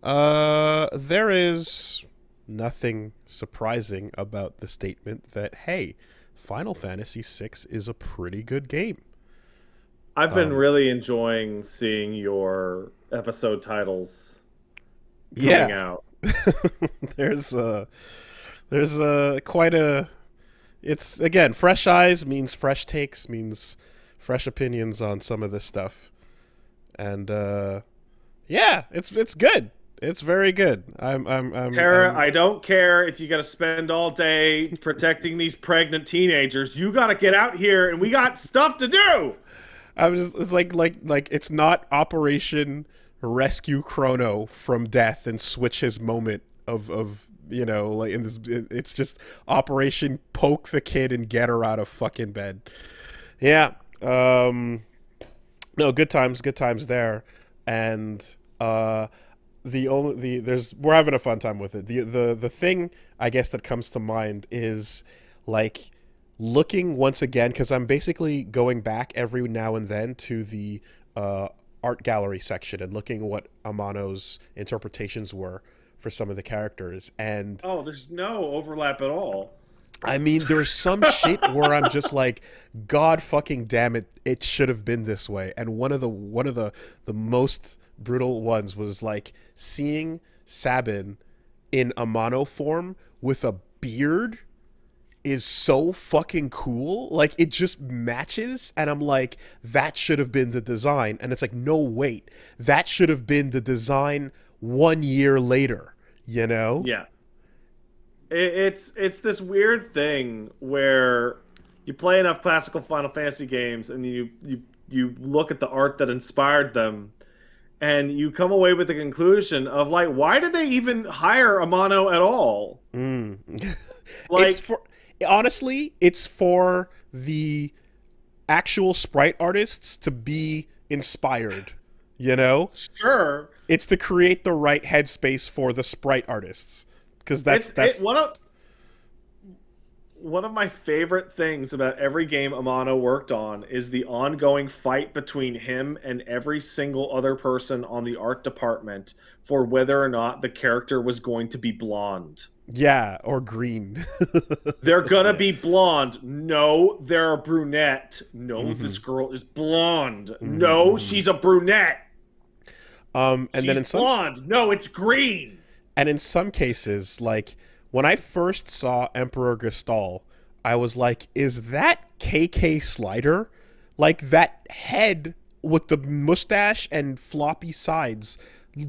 There is nothing surprising about the statement that, hey, Final Fantasy VI is a pretty good game. I've been Um, really enjoying seeing your episode titles coming yeah. out. there's quite a it's again, fresh eyes means fresh takes, means fresh opinions on some of this stuff. And yeah, it's good. It's very good. Tara, I'm I don't care if you got to spend all day protecting these pregnant teenagers. You got to get out here and we got stuff to do. I'm just it's like it's not Operation Rescue Chrono from death and switch his moment of like in this, it's just Operation Poke the kid and get her out of fucking bed. Yeah. No, good times there. And we're having a fun time with it. The thing I guess that comes to mind is like looking once again, because I'm basically going back every now and then to the uh, art gallery section and looking at what Amano's interpretations were for some of the characters. And Oh, there's no overlap at all. I mean, there's some shit where I'm just like, God fucking damn it, it should have been this way. And one of the most brutal ones was like seeing Sabin in Amano form with a beard is so fucking cool. Like it just matches, and I'm like, that should have been the design. And it's like, no, wait, that should have been the design 1 year later. You know? Yeah. It's this weird thing where you play enough classical Final Fantasy games and you look at the art that inspired them and you come away with the conclusion of like, why did they even hire Amano at all? Mm. it's Like, for honestly, it's for the actual sprite artists to be inspired. You know, sure, it's to create the right headspace for the sprite artists because that's it's it that's one of my favorite things about every game Amano worked on is the ongoing fight between him and every single other person on the art department for whether or not the character was going to be blonde. yeah, or green. They're gonna be blonde. No, they're a brunette. No, hmm this girl is blonde. hmm No, hmm she's a brunette. and then She's blonde. No, it's green. in some cases, like when I first saw Emperor Gestal, I was like, is that KK Slider? Like that head with the mustache and floppy sides,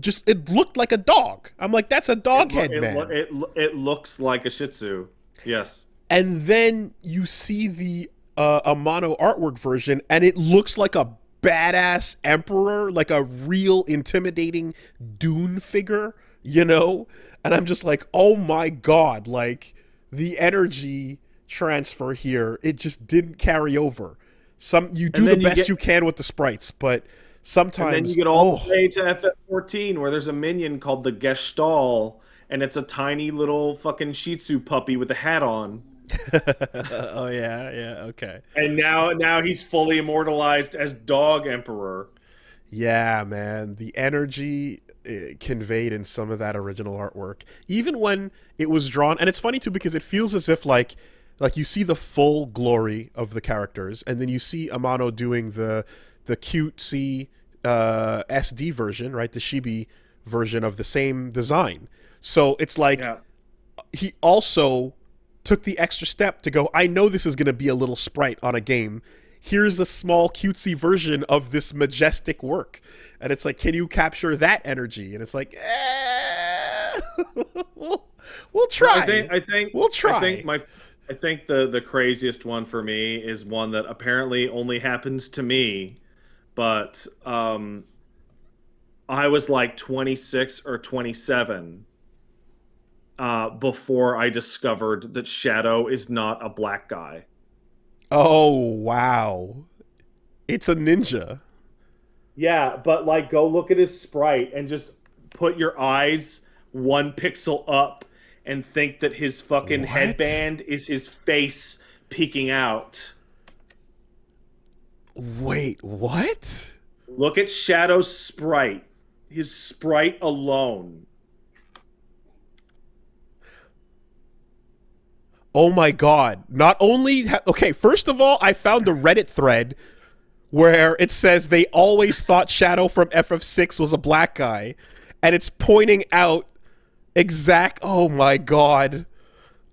just it looked like a dog. I'm like, that's a It dog lo- head, it lo- man. it lo- it looks like a Shih Tzu. Yes. And then you see the Amano artwork version, and it looks like a badass emperor, like a real intimidating Dune figure, you know? And I'm just like, oh my god, like the energy transfer here, it just didn't carry over. Some you And do the then you best get you can with the sprites, but and then you sometimes, get all the oh, way to FF14 where there's a minion called the Gestalt, and it's a tiny little fucking Shih Tzu puppy with a hat on. oh yeah, yeah, okay. And now he's fully immortalized as Dog Emperor. Yeah, man, the energy conveyed in some of that original artwork, even when it was drawn, and it's funny too because it feels as if like you see the full glory of the characters, and then you see Amano doing the cutesy SD version, right, the chibi version of the same design. So it's like Yeah. he also took the extra step to go, I know this is going to be a little sprite on a game. Here's a small cutesy version of this majestic work. And it's like, can you capture that energy? And it's like, we'll, we'll No, I try. think I think We'll I think try. my I think the craziest one for me is one that apparently only happens to me, but I was like 26 or 27 before I discovered that Shadow is not a black guy. Oh, wow. It's a ninja. Yeah, but like go look at his sprite and just put your eyes 1 pixel up and think that his fucking What? headband is his face peeking out. Wait, what? Look at Shadow's sprite. his sprite alone. Oh my god. Not only okay, first of all, I found a Reddit thread where it says they always thought Shadow from FF6 was a black guy, and it's pointing out exact. Oh my god.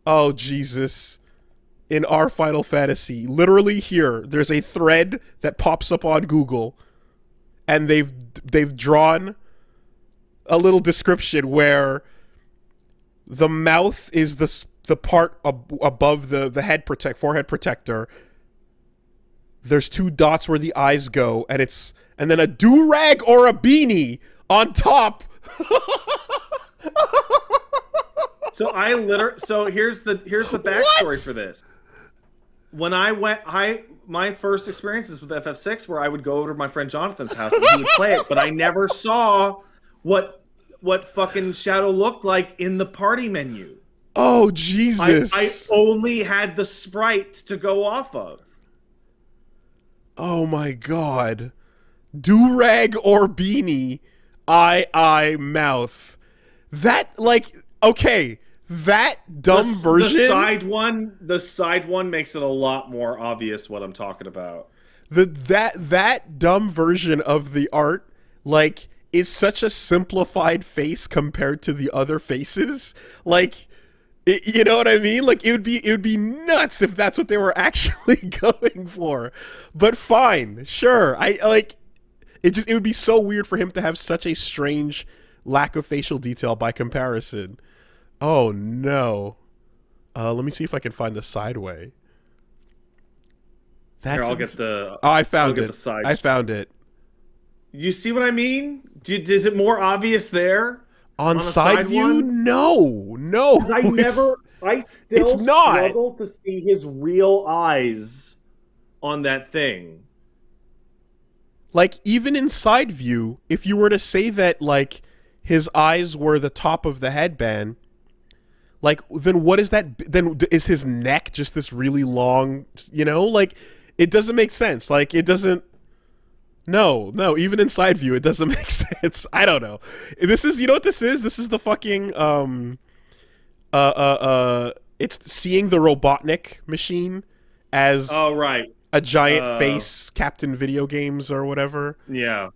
Oh Jesus. In our Final Fantasy, literally here, there's a thread that pops up on Google, and they've drawn a little description where the mouth is the part above the forehead protector. There's two dots where the eyes go, and then a do-rag or a beanie on top. So here's the backstory for this. When my first experiences with FF6 where I would go over to my friend Jonathan's house and he would play it, but I never saw what fucking Shadow looked like in the party menu. Oh Jesus. I only had the sprite to go off of. Oh my god. Do-rag or beanie, eye, mouth. That, like, okay, that dumb version. The side one makes it a lot more obvious what I'm talking about. That dumb version of the art, like, is such a simplified face compared to the other faces. Like, you know what I mean? Like, it would be nuts if that's what they were actually going for. But fine, sure. I like it would be so weird for him to have such a strange lack of facial detail by comparison. Oh no. Let me see if I can find the sideway. Here, I'll get the. Oh, I found it. The side. I found it. You see what I mean? Is it more obvious there? On side view? One? No. I still struggle to see his real eyes on that thing. Like, even in side view, if you were to say that, like, his eyes were the top of the headband, like, then what is that? Then is his neck just this really long, you know? Like, it doesn't make sense. Like, it doesn't. No, even in side view, it doesn't make sense. I don't know. This is, you know what this is? This is the fucking, it's seeing the Robotnik machine as a giant face, Captain Video Games or whatever. Yeah.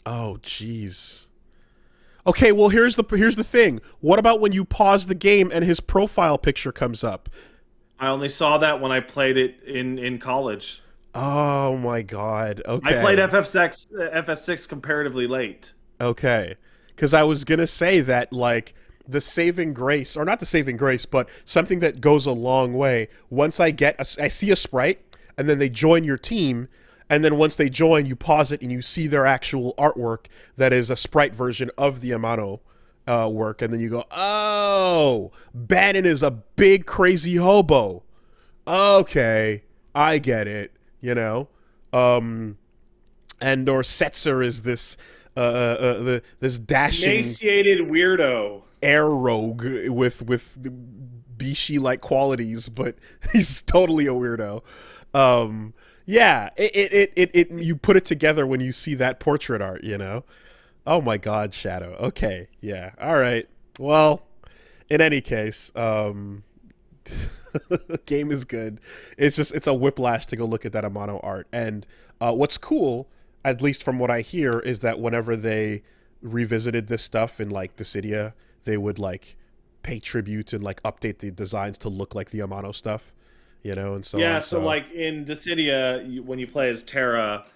Oh, jeez. Okay, well, here's the thing. What about when you pause the game and his profile picture comes up? I only saw that when I played it in college. Oh my god. Okay. I played FF6 comparatively late. Okay. Because I was going to say that, like, the saving grace, or not the saving grace, but something that goes a long way. Once I see a sprite, and then they join your team, and then once they join, you pause it and you see their actual artwork that is a sprite version of the Amano work, and then you go, oh, Bannon is a big crazy hobo. Okay, I get it. You know, and or Setzer is this this dashing, emaciated weirdo, air rogue with Bishi like qualities, but he's totally a weirdo. Yeah, it you put it together when you see that portrait art, you know. Oh my God, Shadow. Okay, yeah, all right. Well, in any case, game is good. It's a whiplash to go look at that Amano art. And what's cool, at least from what I hear, is that whenever they revisited this stuff in like Dissidia, they would like pay tribute and like update the designs to look like the Amano stuff, you know, and so yeah. on. So like in Dissidia, when you play as Terra,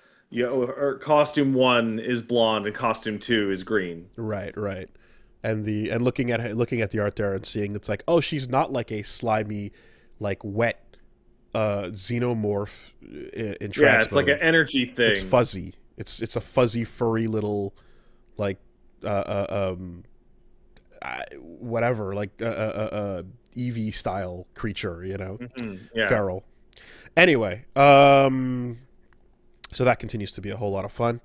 costume 1 is blonde and costume 2 is green. Right. And looking at the art there and seeing it's like, oh, she's not like a slimy, like wet xenomorph in trans Yeah, it's mode. like an energy thing. It's fuzzy. It's a fuzzy, furry little, like whatever, like Eevee style creature, you know, Yeah. feral. Anyway, so that continues to be a whole lot of fun.